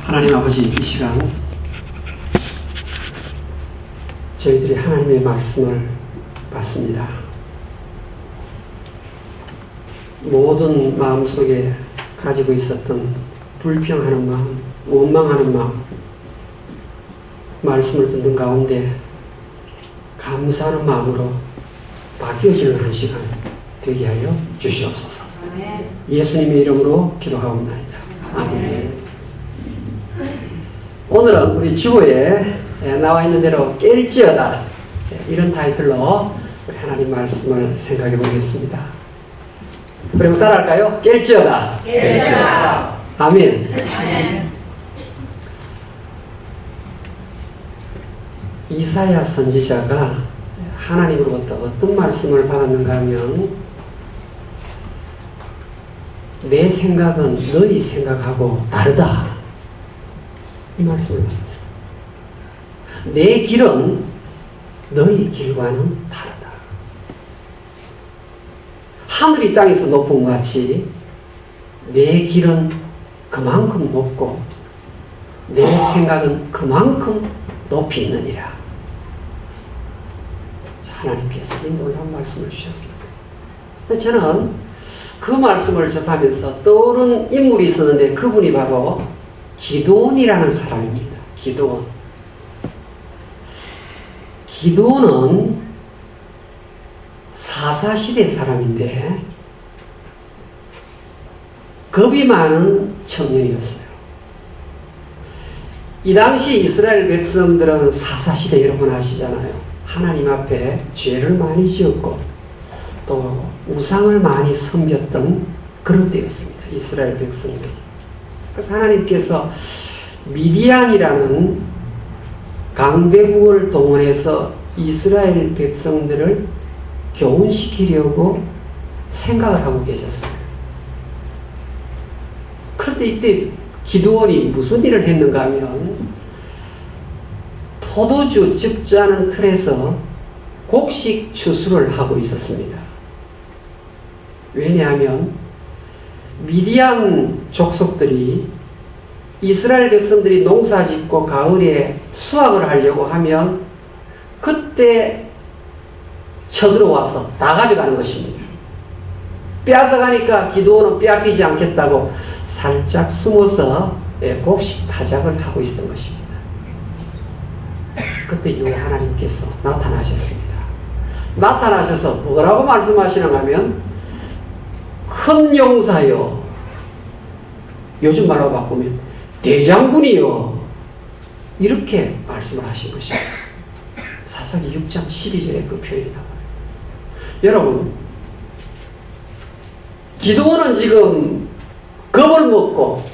하나님 아버지, 이 시간 저희들이 하나님의 말씀을 받습니다. 모든 마음속에 가지고 있었던 불평하는 마음, 원망하는 마음, 말씀을 듣는 가운데 감사하는 마음으로 바뀌어지는 한 시간 되게 하여 주시옵소서. 예수님의 이름으로 기도하옵나이다. 아멘. 오늘은 우리 주보에 나와 있는 대로 깰지어다, 이런 타이틀로 하나님 말씀을 생각해 보겠습니다. 그러면 따라할까요? 깰지어다. 깰지어다. 아멘. 아멘. 이사야 선지자가 하나님으로부터 어떤 말씀을 받았는가 하면, 내 생각은 너희 생각하고 다르다, 이 말씀을 받았어요. 내 길은 너희 길과는 다르다. 하늘이 땅에서 높은 것 같이 내 길은 그만큼 높고 내 생각은 그만큼 높이 있느니라. 하나님께서 인도한 말씀을 주셨습니다. 저는 그 말씀을 접하면서 떠오른 인물이 있었는데, 그분이 바로 기드온이라는 사람입니다. 기드온. 기드온은 사사시대 사람인데 겁이 많은 청년이었어요. 이 당시 이스라엘 백성들은 사사시대 여러분 아시잖아요. 하나님 앞에 죄를 많이 지었고 또 우상을 많이 섬겼던 그런 때였습니다. 이스라엘 백성들이. 그래서 하나님께서 미디안이라는 강대국을 동원해서 이스라엘 백성들을 교훈시키려고 생각을 하고 계셨어요. 그런데 이때 기드온이 무슨 일을 했는가 하면, 포도주 즙자는 틀에서 곡식 추수를 하고 있었습니다. 왜냐하면 미디안 족속들이 이스라엘 백성들이 농사 짓고 가을에 수확을 하려고 하면 그때 쳐들어와서 다 가져가는 것입니다. 빼앗아가니까 기드온은 빼앗기지 않겠다고 살짝 숨어서 곡식 타작을 하고 있었던 것입니다. 그때 여호와 하나님께서 나타나셨습니다. 나타나셔서 뭐라고 말씀하시는가 하면, 큰 용사여, 요즘 말로 바꾸면 대장군이여, 이렇게 말씀을 하신 것입니다. 사사기 6장 12절에 그 표현이 나와요. 여러분, 기드온은 지금 겁을 먹고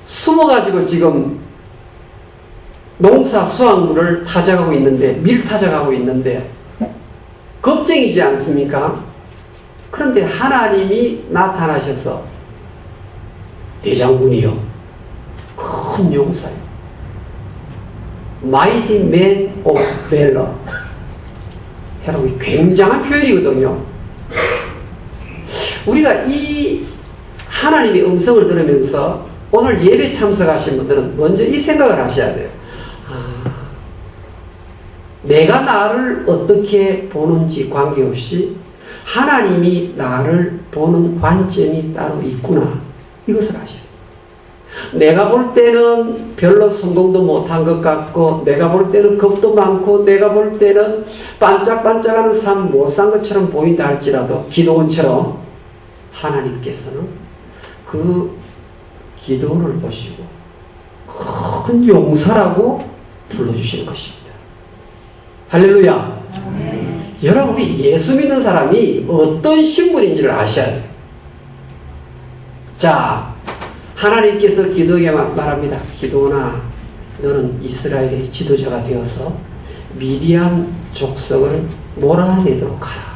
숨어가지고 지금 농사 수확물을 타작하고 있는데, 밀타작하고 있는데 겁쟁이지 않습니까? 그런데 하나님이 나타나셔서 대장군이요, 큰 용사요, Mighty Man of Valor, 여러분 굉장한 표현이거든요. 우리가 이 하나님의 음성을 들으면서 오늘 예배 참석하신 분들은 먼저 이 생각을 하셔야 돼요. 내가 나를 어떻게 보는지 관계없이 하나님이 나를 보는 관점이 따로 있구나, 이것을 아셔야 돼요. 내가 볼 때는 별로 성공도 못한 것 같고, 내가 볼 때는 겁도 많고, 내가 볼 때는 반짝반짝하는 삶 못 산 것처럼 보인다 할지라도, 기드온처럼 하나님께서는 그 기드온을 보시고 큰 용사라고 불러주시는 것입니다. 할렐루야. 여러분이 예수 믿는 사람이 어떤 신분인지를 아셔야 돼요. 자, 하나님께서 기드온에게 말합니다. 기드온아, 너는 이스라엘의 지도자가 되어서 미디안 족속을 몰아내도록 하라.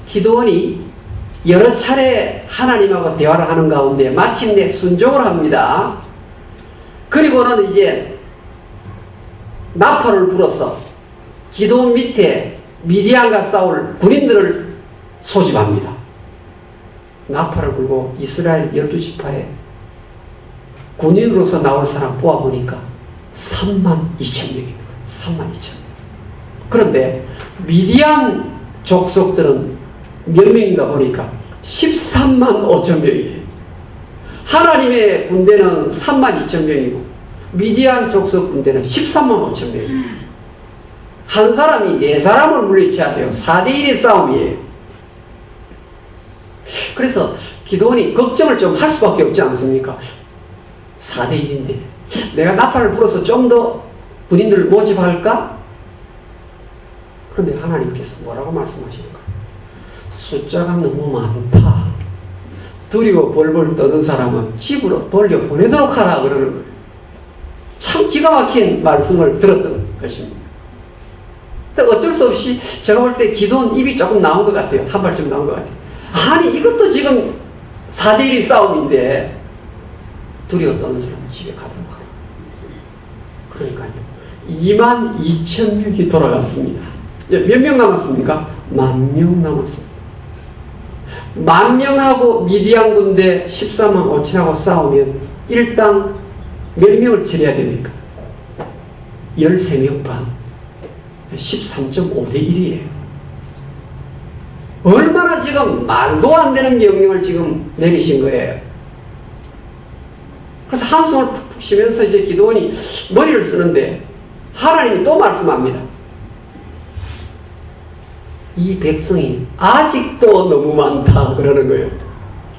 기드온이 여러 차례 하나님하고 대화를 하는 가운데 마침내 순종을 합니다. 그리고는 이제 나팔을 불어서 기드온 밑에 미디안과 싸울 군인들을 소집합니다. 나팔을 불고 이스라엘 12지파에 군인으로서 나올 사람 뽑아보니까 32,000명입니다. 32,000명. 그런데 미디안 족속들은 몇 명인가 보니까 135,000명이에요. 하나님의 군대는 32,000명이고 미디안 족속 군대는 135,000명이에요. 한 사람이 네 사람을 물리쳐야 돼요. 4대1의 싸움이에요. 그래서 기도원이 걱정을 좀 할 수밖에 없지 않습니까? 4대1인데 내가 나팔을 불어서 좀 더 군인들을 모집할까? 그런데 하나님께서 뭐라고 말씀하시는가? 숫자가 너무 많다. 두리고 벌벌 떠는 사람은 집으로 돌려보내도록 하라 그러는 거예요. 참 기가 막힌 말씀을 들었던 것입니다. 근데 어쩔 수 없이 제가 볼 때 기도원 입이 조금 나온 것 같아요. 한 발쯤 나온 것 같아요. 아니 이것도 지금 4대1의 싸움인데 두려워 떠는 사람은 집에 가도록 하라. 그러니까요. 22,000명이 돌아갔습니다. 몇 명 남았습니까? 10,000명 남았습니다. 10,000명하고 미디안 군대 145,000하고 싸우면 일당 몇 명을 처리해야 됩니까? 13명 반. 13.5대 1이에요. 얼마나 지금 말도 안 되는 명령을 지금 내리신 거예요. 그래서 한숨을 푹푹 쉬면서 이제 기도원이 머리를 쓰는데 하나님이 또 말씀합니다. 이 백성이 아직도 너무 많다 그러는 거예요.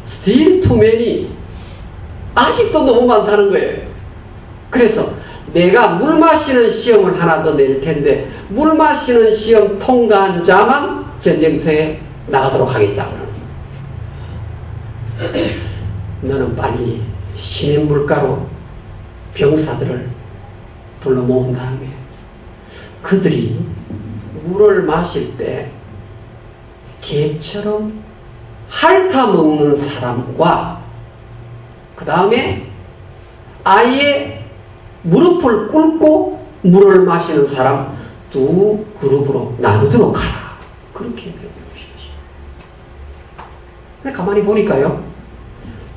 Still too many. 아직도 너무 많다는 거예요. 그래서 내가 물 마시는 시험을 하나 더 낼 텐데 물 마시는 시험 통과한 자만 전쟁터에 나가도록 하겠다 그러는 거예요. 너는 빨리 시냇물가로 병사들을 불러 모은 다음에 그들이 물을 마실 때 개처럼 핥아먹는 사람과 그 다음에 아예 무릎을 꿇고 물을 마시는 사람 두 그룹으로 나누도록 하라. 그렇게 배워주십시오. 근데 가만히 보니까요.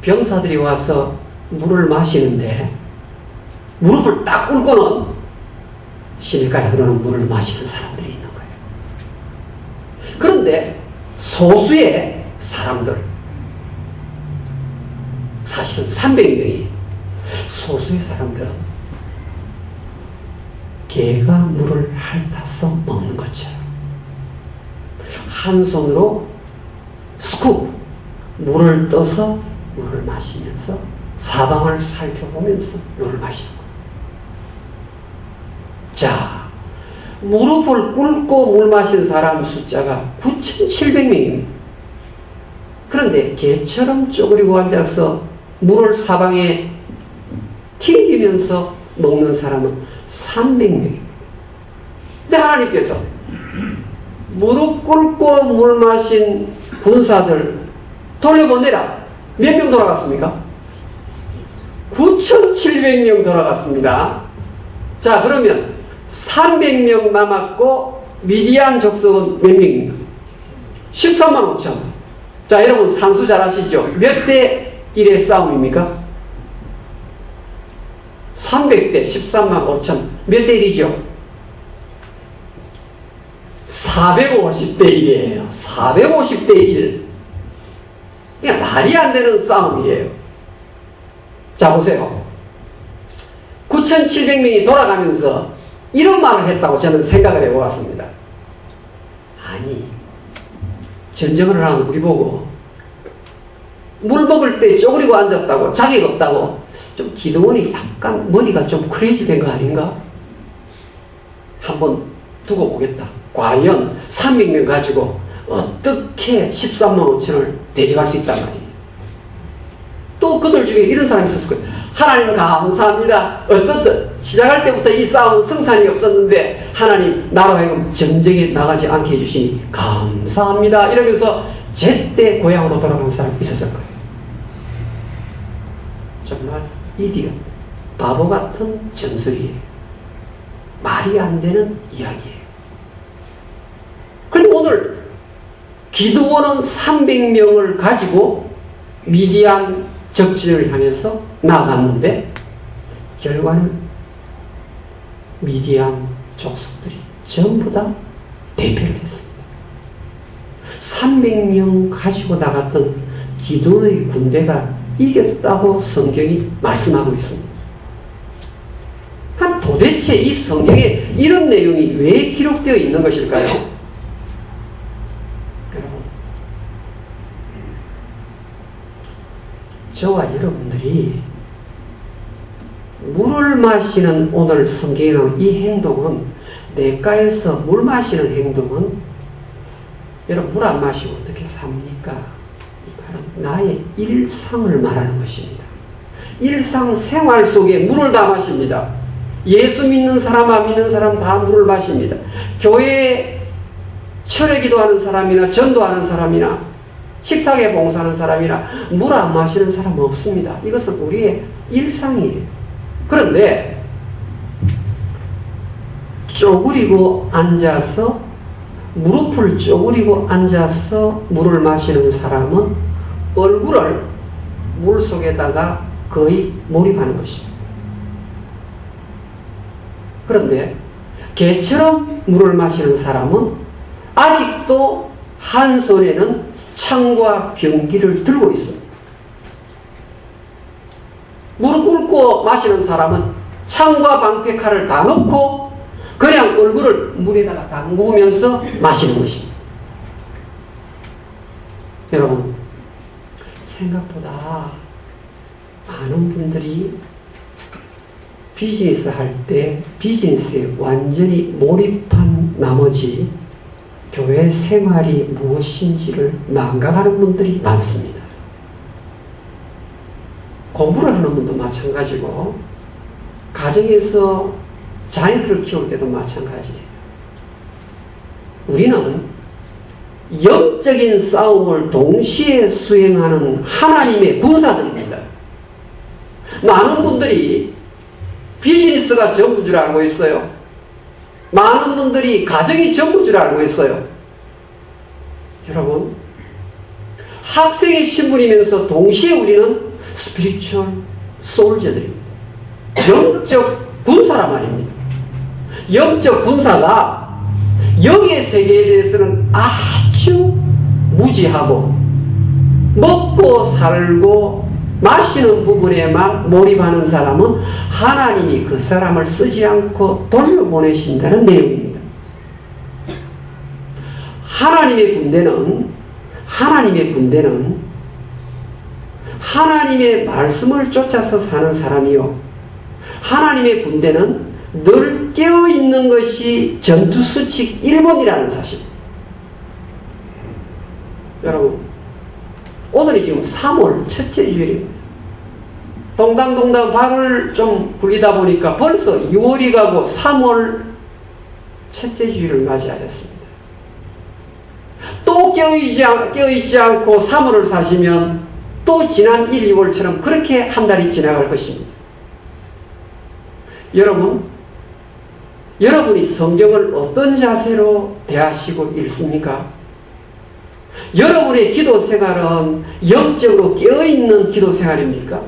병사들이 와서 물을 마시는데 무릎을 딱 꿇고는 시냇가에 흐르는 물을 마시는 사람들이 있는 거예요. 그런데 소수의 사람들 사실은 300명이 소수의 사람들은 개가 물을 핥아서 먹는 것처럼 한 손으로 스쿱 물을 떠서 물을 마시면서 사방을 살펴보면서 물을 마시는 거예요. 자, 무릎을 꿇고 물 마신 사람 숫자가 9,700명입니다. 그런데 개처럼 쪼그리고 앉아서 물을 사방에 튕기면서 먹는 사람은 300명입니다. 근데 하나님께서 무릎 꿇고 물 마신 군사들 돌려보내라. 몇 명 돌아갔습니까? 9,700명 돌아갔습니다. 자, 그러면 300명 남았고 미디안 족속은 몇 명입니까? 13만 5천. 자, 여러분 산수 잘 아시죠? 몇 대 1의 싸움입니까? 300대 13만 5천. 몇 대 1이죠? 450대 1이에요. 450대 1. 그냥 말이 안 되는 싸움이에요. 자, 보세요. 9,700명이 돌아가면서 이런 말을 했다고 저는 생각을 해보았습니다. 아니, 전쟁을 하는 우리 보고 물 먹을 때 쪼그리고 앉았다고 자격 없다고 좀 기도원이 약간 머리가 좀 크레이지 된 거 아닌가? 한번 두고 보겠다. 과연 300명 가지고 어떻게 13만 5천을 대접할 수 있단 말이에요. 또 그들 중에 이런 사람이 있었을 거예요. 하나님 감사합니다. 어떻든 시작할 때부터 이 싸움은 승산이 없었는데 하나님 나로 하여금 전쟁에 나가지 않게 해주시니 감사합니다. 이러면서 제때 고향으로 돌아간 사람이 있었을 거예요. 정말 이디어 바보 같은 전설이에요. 말이 안 되는 이야기예요. 그런데 오늘 기드온은 300명을 가지고 미디안 적지를 향해서 나아갔는데 결과는 미디안 족속들이 전부 다 대패를 했습니다. 300명 가지고 나갔던 기드온의 군대가 이겼다고 성경이 말씀하고 있습니다. 도대체 이 성경에 이런 내용이 왜 기록되어 있는 것일까요? 여러분, 저와 여러분들이 물을 마시는 오늘 성경에 나온 이 행동은, 냇가에서 물 마시는 행동은, 여러분 물 안 마시고 어떻게 삽니까? 이 말은 나의 일상을 말하는 것입니다. 일상생활 속에 물을 다 마십니다. 예수 믿는 사람, 안 믿는 사람 다 물을 마십니다. 교회에 철회 기도하는 사람이나 전도하는 사람이나 식탁에 봉사하는 사람이나 물 안 마시는 사람 없습니다. 이것은 우리의 일상이에요. 그런데 쪼그리고 앉아서, 무릎을 쪼그리고 앉아서 물을 마시는 사람은 얼굴을 물 속에다가 거의 몰입하는 것입니다. 그런데 개처럼 물을 마시는 사람은 아직도 한 손에는 창과 병기를 들고 있습니다. 무릎 꿇고 마시는 사람은 창과 방패칼을 다 넣고 그냥 얼굴을 물에다가 담그면서 마시는 것입니다. 여러분, 생각보다 많은 분들이 비즈니스 할 때 비즈니스에 완전히 몰입한 나머지 교회 생활이 무엇인지를 망각하는 분들이 많습니다. 공부를 하는 분도 마찬가지고 가정에서 자녀들을 키울 때도 마찬가지예요. 우리는 영적인 싸움을 동시에 수행하는 하나님의 군사들입니다. 많은 분들이 비즈니스가 전부인 줄 알고 있어요. 많은 분들이 가정이 전부인 줄 알고 있어요. 여러분, 학생의 신분이면서 동시에 우리는 스피리추얼 솔저들입니다. 영적 군사란 말입니다. 영적 군사가 영의 세계에 대해서는 아주 무지하고 먹고 살고 마시는 부분에만 몰입하는 사람은 하나님이 그 사람을 쓰지 않고 돌려보내신다는 내용입니다. 하나님의 군대는 하나님의 말씀을 쫓아서 사는 사람이요, 하나님의 군대는 늘 깨어있는 것이 전투수칙 1번이라는 사실. 여러분, 오늘이 지금 3월 첫째 주일입니다. 동당동당 발을 좀 굴리다 보니까 벌써 2월이 가고 3월 첫째 주일을 맞이하였습니다. 또 깨어있지 않고 3월을 사시면 또 지난 1, 2월처럼 그렇게 한 달이 지나갈 것입니다. 여러분이 성경을 어떤 자세로 대하시고 읽습니까? 여러분의 기도 생활은 영적으로 깨어있는 기도 생활입니까?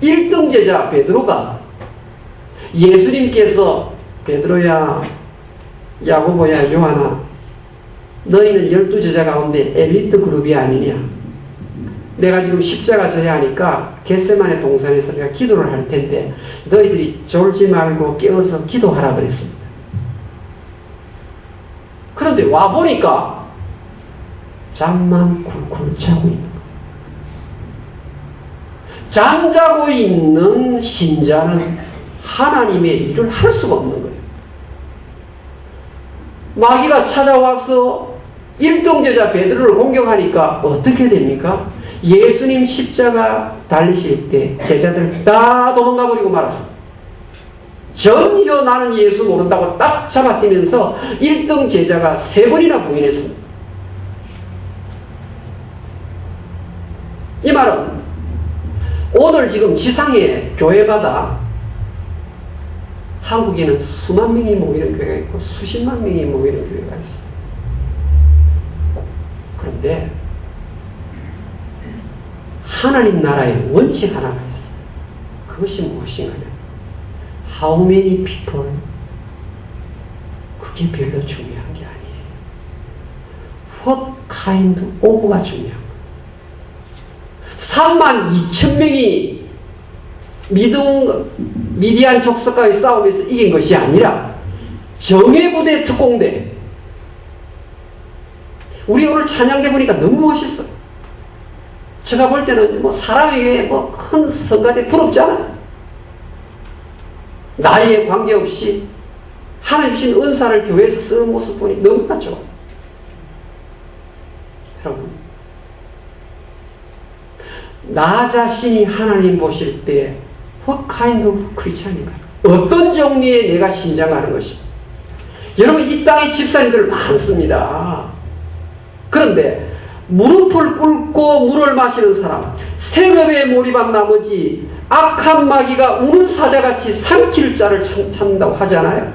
1등 제자 베드로가 예수님께서 베드로야, 야고보야, 요한아, 너희는 12제자 가운데 엘리트 그룹이 아니냐? 내가 지금 십자가 져야 하니까 겟세마네 동산에서 내가 기도를 할 텐데 너희들이 졸지 말고 깨어서 기도하라 그랬습니다. 그런데 와보니까 잠만 쿨쿨 자고 있는 거예요. 잠자고 있는 신자는 하나님의 일을 할 수가 없는 거예요. 마귀가 찾아와서 1등 제자 베드로를 공격하니까 어떻게 됩니까? 예수님 십자가 달리실 때 제자들 다 도망가 버리고 말았습니다. 전혀 나는 예수 모른다고 딱 잡아뛰면서 1등 제자가 3번이나 부인했습니다. 이 말은 오늘 지금 지상에 교회마다 한국에는 수만 명이 모이는 교회가 있고 수십만 명이 모이는 교회가 있어요. 그런데 하나님 나라의 원칙 하나가 있어요. 그것이 무엇인가요? How many people? 그게 별로 중요한 게 아니에요. What kind of가 중요한 거예요. 32,000명이 미디안 족속과의 싸움에서 이긴 것이 아니라 정예부대 특공대. 우리 오늘 찬양대 보니까 너무 멋있어. 제가 볼 때는 뭐 사람에게 큰 성가대 부럽지 않아요. 나이에 관계없이 하나님 주신 은사를 교회에서 쓰는 모습 보니 너무나 좋아. 여러분, 나 자신이 하나님 보실 때 What kind of Christian인가요? 어떤 종류의 내가 신장하는 것이? 여러분, 이 땅에 집사님들 많습니다. 그런데 무릎을 꿇고 물을 마시는 사람, 생업에 몰입한 나머지 악한 마귀가 우는 사자같이 삼킬 자를 찾는다고 하잖아요.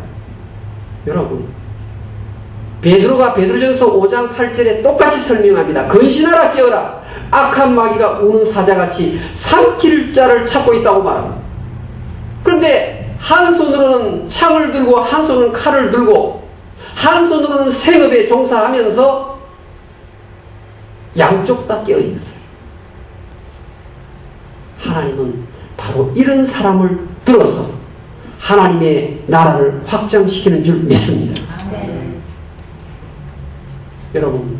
여러분, 베드로가 베드로전서 5장 8절에 똑같이 설명합니다. 근신하라 깨어라. 악한 마귀가 우는 사자같이 삼킬 자를 찾고 있다고 말합니다. 그런데 한 손으로는 창을 들고 한 손으로는 칼을 들고 한 손으로는 생업에 종사하면서 양쪽 다 깨어있는 사람. 하나님은 바로 이런 사람을 들어서 하나님의 나라를 확장시키는 줄 믿습니다. 여러분,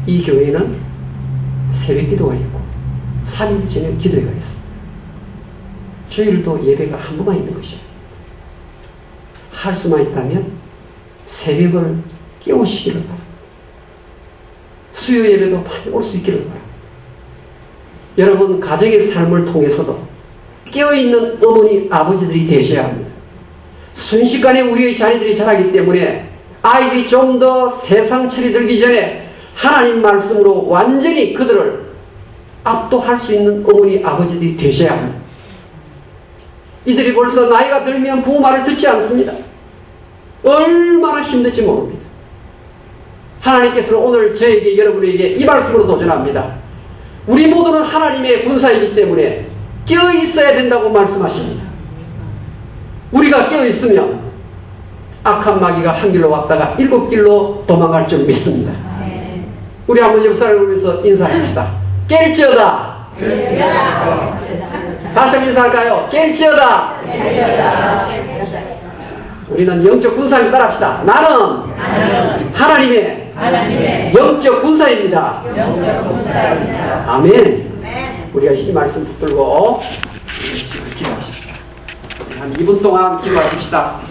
이 교회는 새벽 기도가 있고 3일 저녁 기도회가 있습니다. 주일도 예배가 한 번만 있는 것이에요. 할 수만 있다면 새벽을 깨우시기를 바랍니다. 수요 예배도 많이 올 수 있기를 바랍니다. 여러분, 가정의 삶을 통해서도 깨어있는 어머니, 아버지들이 되셔야 합니다. 순식간에 우리의 자녀들이 자라기 때문에 아이들이 좀 더 세상철이 들기 전에 하나님 말씀으로 완전히 그들을 압도할 수 있는 어머니, 아버지들이 되셔야 합니다. 이들이 벌써 나이가 들면 부모 말을 듣지 않습니다. 얼마나 힘들지 모릅니다. 하나님께서는 오늘 저에게, 여러분에게 이 말씀으로 도전합니다. 우리 모두는 하나님의 군사이기 때문에 깨어있어야 된다고 말씀하십니다. 우리가 깨어있으면 악한 마귀가 한 길로 왔다가 7길로 도망갈 줄 믿습니다. 우리 한번 역사를 보면서 인사합시다. 깰지어다. 다시 한번 인사할까요? 깰지어다. 우리는 영적 군사님 따라합시다. 나는 하나님의 영적 군사입니다. 아멘. 우리가 이 말씀 붙들고 기도하십시다. 한 2분 동안 기도하십시다.